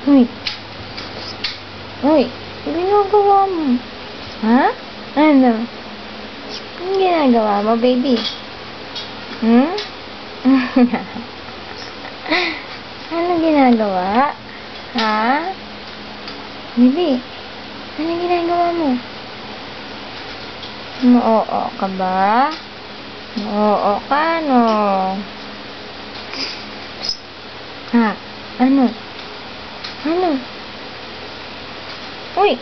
Uy. Uy. Ano ginagawa mo? Ha? Ano? Ano ginagawa mo, baby? Hmm? Ano ginagawa? Ha? Baby, ano ginagawa mo? Oo ka ba? Oo ka, no? Ha? Ano? Ano? Uy!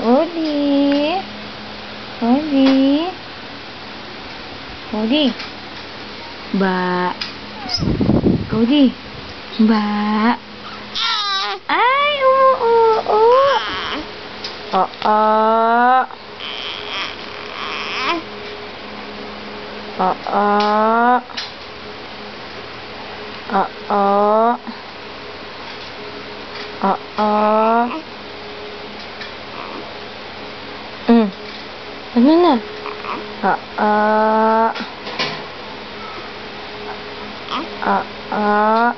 Odi! Odi! Odi! Ba! Odi! Ba! Ay! Oo! Oo! Oo! Oo! Oo! Ano na? Oo! Oo!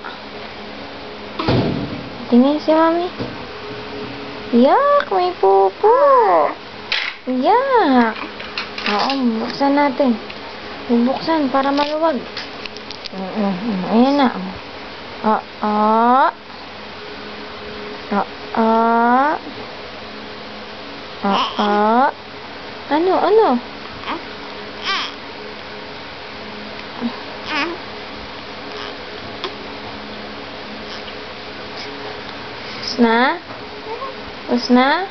Tingin si Mami. Yak! May pupo! Yak! Oo, buksan natin. Bubuksan para maluwag. Ayan na. Oo. Oo. Oo. Ano? Ano? Tapos na? Tapos na?